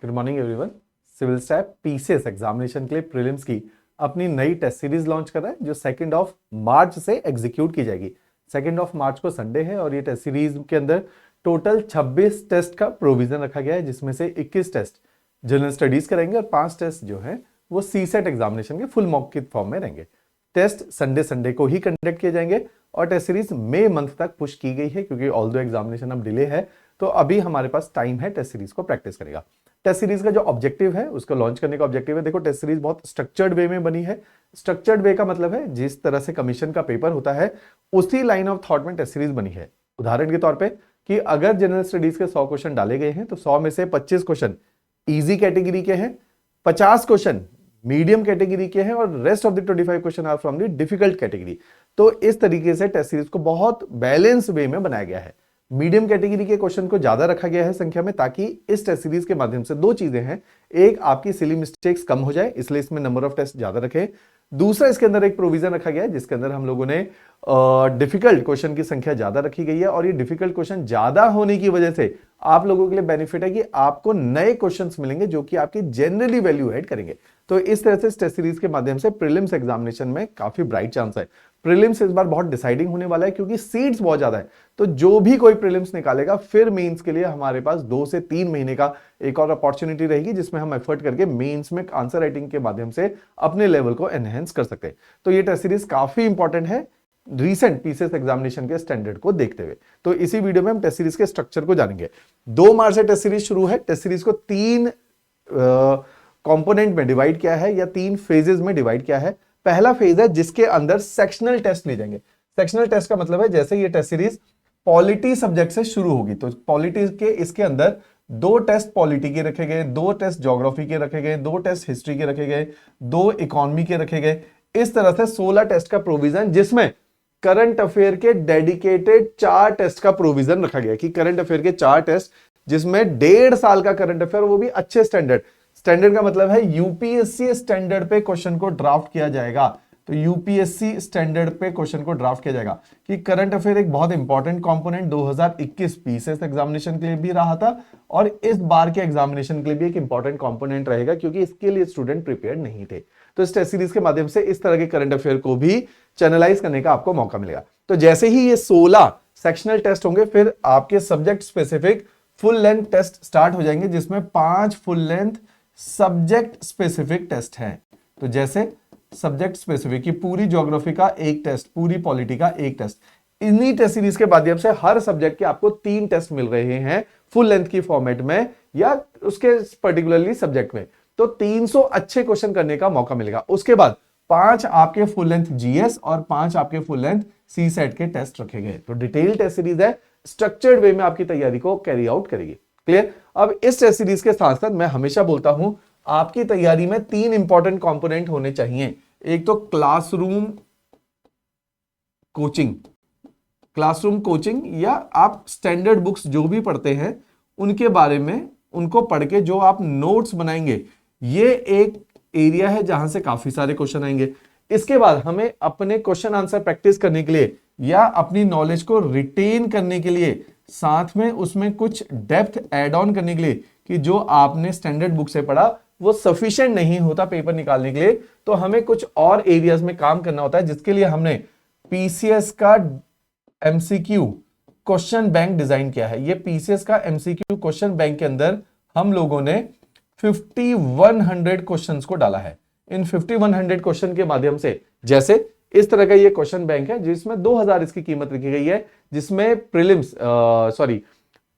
Good morning everyone. Civil स्टैप PCS examination के लिए प्रीलिम्स की अपनी नई टेस्ट सीरीज लॉन्च कर रहा है जो 2 मार्च से एग्जीक्यूट की जाएगी। 2 मार्च को संडे है और ये टेस्ट सीरीज के अंदर टोटल 26 टेस्ट का प्रोविजन रखा गया है, जिसमें से 21 टेस्ट जनरल स्टडीज करेंगे और 5 टेस्ट जो है वो सीसेट एग्जामिनेशन के फुल मॉक की फॉर्म में रहेंगे। टेस्ट संडे को ही कंडक्ट किए जाएंगे और टेस्ट सीरीज मई मंथ तक पुश की गई है क्योंकि ऑल्दो एग्जामिनेशन अब डिले है, तो अभी हमारे पास टाइम है टेस्ट सीरीज को प्रैक्टिस करेगा। टेस्ट सीरीज का जो ऑब्जेक्टिव है उसको लॉन्च करने का ऑब्जेक्टिव है। देखो, टेस्ट सीरीज बहुत स्ट्रक्चर्ड वे में बनी है। स्ट्रक्चर्ड वे का मतलब है जिस तरह से कमीशन का पेपर होता है उसी लाइन ऑफ थॉट में टेस्ट सीरीज बनी है। उदाहरण के तौर पे कि अगर जनरल स्टडीज के 100 क्वेश्चन डाले गए हैं तो 100 में से 25 क्वेश्चन इजी कैटेगरी के हैं, 50 क्वेश्चन मीडियम कैटेगरी के हैं और rest of the 25 question are from the difficult category. तो इस तरीके से टेस्ट सीरीज को बहुत बैलेंस वे में बनाया गया है। मीडियम कैटेगरी के क्वेश्चन को ज्यादा रखा गया है संख्या में, ताकि इस टेस्ट सीरीज के माध्यम से दो चीजें हैं। एक, आपकी सिली मिस्टेक्स कम हो जाए, इसलिए इसमें नंबर ऑफ टेस्ट ज्यादा रखे। दूसरा, इसके अंदर एक प्रोविजन रखा गया है जिसके अंदर हम लोगों ने डिफिकल्ट क्वेश्चन की संख्या ज्यादा रखी गई है और ये डिफिकल्ट क्वेश्चन ज्यादा होने की वजह से आप लोगों के लिए बेनिफिट है कि आपको नए क्वेश्चंस मिलेंगे जो कि आपकी जनरली वैल्यू ऐड करेंगे। तो इस तरह से टेस्ट सीरीज के माध्यम से प्रीलिम्स एग्जामिनेशन में काफी ब्राइट चांस है। प्रीलिम्स इस बार बहुत डिसाइडिंग होने वाला है क्योंकि सीट्स बहुत ज्यादा है, तो जो भी कोई प्रीलिम्स निकालेगा फिर मेंस के लिए हमारे पास 2 से 3 महीने का एक और अपॉर्चुनिटी रहेगी जिसमें हम एफर्ट करके मेंस में आंसर राइटिंग के माध्यम से अपने लेवल को एनहेंस कर सकते हैं। तो ये टेस्ट सीरीज काफी इंपॉर्टेंट है रीसेंट पीसीएस एग्जामिनेशन के स्टैंडर्ड को देखते हुए। तो इसी वीडियो में हम टेस्ट सीरीज के स्ट्रक्चर को जानेंगे। 2 मार्च से टेस्ट सीरीज शुरू है। टेस्ट सीरीज को 3 कंपोनेंट में डिवाइड किया है या 3 फेजेस में डिवाइड किया है। पहला फेज है जिसके अंदर सेक्शनल टेस्ट लिए जाएंगे। सेक्शनल टेस्ट का मतलब है जैसे ये टेस्ट सीरीज पॉलिटी सब्जेक्ट से शुरू होगी तो पॉलिटी के इसके अंदर 2 टेस्ट पॉलिटी के रखे गए, 2 टेस्ट ज्योग्राफी के रखे गए, 2 टेस्ट हिस्ट्री के रखे गए, 2 इकोनॉमी के रखे गए। इस तरह से 16 टेस्ट का प्रोविजन, जिसमें करंट अफेयर के डेडिकेटेड 4 टेस्ट का प्रोविजन रखा गया कि करंट अफेयर के 4 टेस्ट, जिसमें 1.5 साल का करंट अफेयर, वो भी अच्छे स्टैंडर्ड का मतलब है यूपीएससी स्टैंडर्ड पे क्वेश्चन को ड्राफ्ट किया जाएगा। तो यूपीएससी स्टैंडर्ड पे क्वेश्चन को ड्राफ्ट किया जाएगा कि करंट अफेयर एक बहुत इंपॉर्टेंट कंपोनेंट 2021 पीसीएस एग्जामिनेशन के लिए भी रहा था और इस बार के एग्जामिनेशन के लिए भी एक इंपॉर्टेंट कंपोनेंट रहेगा क्योंकि इसके लिए स्टूडेंट प्रिपेयर नहीं थे। तो इस टेस्ट सीरीज के माध्यम से इस तरह के करंट अफेयर को भी चैनलाइज करने का आपको मौका मिलेगा। तो जैसे ही ये 16 सेक्शनल टेस्ट होंगे फिर आपके subject specific full length test start हो जाएंगे, जिसमें 5 full length subject specific test हैं। तो जैसे सब्जेक्ट स्पेसिफिक की पूरी ज्योग्राफी का एक टेस्ट, पूरी पॉलिटी का एक टेस्ट। इन्हीं टेस्ट सीरीज के माध्यम से हर सब्जेक्ट के आपको 3 टेस्ट मिल रहे हैं फुल लेंथ की फॉर्मेट में या उसके पर्टिकुलरली सब्जेक्ट में। तो 300 अच्छे क्वेश्चन करने का मौका मिलेगा। उसके बाद 5 आपके फुल लेंथ जीएस और 5 आपके फुल लेंथ सीसेट के टेस्ट रखे गए। तो डिटेल टेस्ट सीरीज है, स्ट्रक्चर्ड वे में आपकी तैयारी को कैरी आउट करेगी। क्लियर? अब इस टेस्ट सीरीज के साथ साथ मैं हमेशा बोलता हूं आपकी तैयारी में 3 इंपॉर्टेंट कंपोनेंट होने चाहिए। एक तो क्लासरूम कोचिंग या आप स्टैंडर्ड बुक्स जो भी पढ़ते हैं उनके बारे में, उनको पढ़ के जो आप नोट्स बनाएंगे, ये एक एरिया है जहां से काफी सारे क्वेश्चन आएंगे। इसके बाद हमें अपने क्वेश्चन आंसर प्रैक्टिस करने के लिए या अपनी नॉलेज को रिटेन करने के लिए साथ में उसमें कुछ डेप्थ ऐड ऑन करने के लिए कि जो आपने स्टैंडर्ड बुक से पढ़ा वो सफिशिएंट नहीं होता पेपर निकालने के लिए, तो हमें कुछ और एरियाज में काम करना होता है, जिसके लिए हमने पीसीएस का एमसीक्यू क्वेश्चन बैंक डिजाइन किया है। ये पीसीएस का एमसीक्यू क्वेश्चन बैंक के अंदर हम लोगों ने 5100 क्वेश्चंस को डाला है। इन 5100 क्वेश्चन के माध्यम से, जैसे इस तरह का ये क्वेश्चन बैंक है जिसमें 2000 इसकी कीमत रखी गई है, जिसमें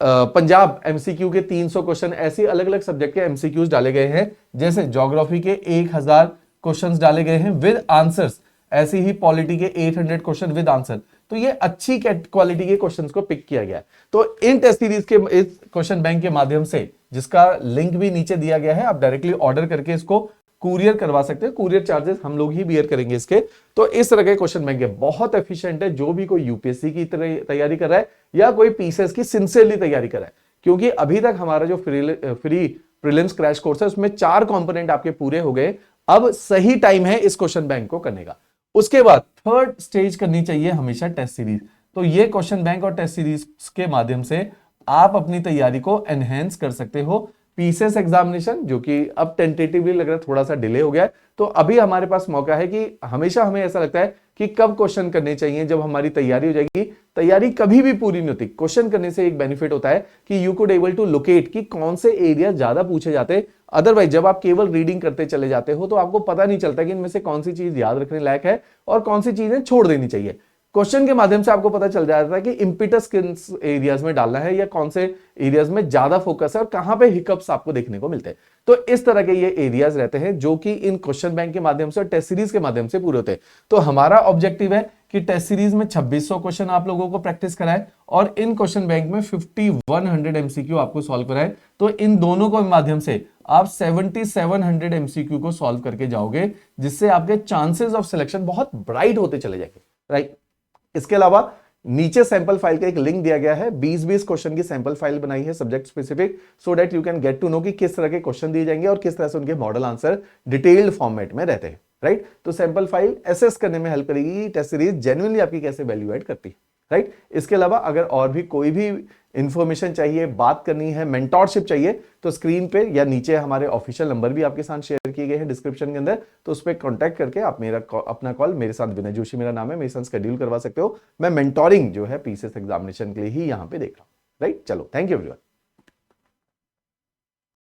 पंजाब एमसीक्यू के 300 क्वेश्चन, ऐसे अलग अलग सब्जेक्ट के एमसीक्यूज डाले गए हैं। जैसे ज्योग्राफी के 1000 क्वेश्चंस डाले गए हैं विद आंसर्स, ऐसे ही पॉलिटी के 800 क्वेश्चन विद आंसर। तो ये अच्छी क्वालिटी के क्वेश्चंस को पिक किया गया है। तो इन टेस्ट सीरीज के इस क्वेश्चन बैंक के माध्यम से, जिसका लिंक भी नीचे दिया गया है, आप डायरेक्टली ऑर्डर करके इसको कुरियर करवा सकते हैं। कुरियर चार्जेस हम लोग ही बियर करेंगे इसके। तो इस तरह के क्वेश्चन बैंक बहुत एफिशिएंट है जो भी कोई यूपीएससी की तैयारी कर रहा है या कोई पीसीएस की सिंसियरली तैयारी कर रहा है, क्योंकि अभी तक हमारा जो फ्री प्रीलिम्स क्रैश कोर्स है उसमें 4 कंपोनेंट आपके पूरे हो गए। अब सही टाइम है इस क्वेश्चन बैंक को करने का। उसके बाद 3rd स्टेज करनी चाहिए हमेशा टेस्ट सीरीज। तो ये क्वेश्चन बैंक और टेस्ट सीरीज के माध्यम से आप अपनी तैयारी को एनहेंस कर सकते हो पीसीएस एग्जामिनेशन, जो कि अब टेंटेटिवली लग रहा है थोड़ा सा डिले हो गया है, तो अभी हमारे पास मौका है कि हमेशा हमें ऐसा लगता है कि कब क्वेश्चन करने चाहिए, जब हमारी तैयारी हो जाएगी। तैयारी कभी भी पूरी नहीं होती, क्वेश्चन करने से एक बेनिफिट होता है कि you could able to locate कि कौन से एरिया ज्यादा पूछे जाते। अदरवाइज जब आप केवल रीडिंग करते चले जाते हो तो आपको पता नहीं चलता कि इनमें से कौन सी चीज याद रखने लायक है और कौन सी चीजें छोड़ देनी चाहिए। क्वेश्चन के माध्यम से आपको पता चल जाता है कि इंपिटस किन एरियाज में डालना है या कौन से एरियाज में ज्यादा फोकस है और कहां पे हिकअप्स आपको देखने को मिलते हैं। तो इस तरह के ये एरियाज रहते हैं जो कि इन क्वेश्चन बैंक के माध्यम से और टेस्ट सीरीज के माध्यम से पूरे होते हैं। तो हमारा ऑब्जेक्टिव है कि टेस्ट सीरीज में 2600 क्वेश्चन आप लोगों को प्रैक्टिस कराए और इन क्वेश्चन बैंक में 5100 एमसीक्यू आपको सॉल्व कराए। तो इन दोनों के माध्यम से आप 7700 एमसीक्यू को सॉल्व करके जाओगे, जिससे आपके चांसेस ऑफ सिलेक्शन बहुत ब्राइट होते चले जाएंगे, राइट। इसके अलावा नीचे सैंपल फाइल का एक लिंक दिया गया है, 20-20 क्वेश्चन की सैंपल फाइल बनाई है subject specific, so that you can get to know कि किस तरह के क्वेश्चन दिए जाएंगे और किस तरह से उनके मॉडल आंसर डिटेल्ड फॉर्मेट में रहते हैं, राइट। तो सैंपल फाइल एसेस करने में हेल्प करेगी टेस्ट सीरीज जेन्युइनली आपकी कैसे वैल्यू ऐड करती है, राइट। इसके अलावा अगर और भी कोई भी इंफॉर्मेशन चाहिए, बात करनी है, मेंटोरशिप चाहिए, तो स्क्रीन पे या नीचे हमारे ऑफिशियल नंबर भी आपके साथ शेयर किए गए हैं डिस्क्रिप्शन के अंदर, तो उस पर कॉन्टैक्ट करके आप अपना कॉल मेरे साथ, विनय जोशी मेरा नाम है, मेरे साथ शेड्यूल करवा सकते हो। मैं मेंटोरिंग जो है पीसीएस एग्जामिनेशन के लिए ही यहाँ पे देख रहा हूँ, राइट। चलो, थैंक यू एवरीवन।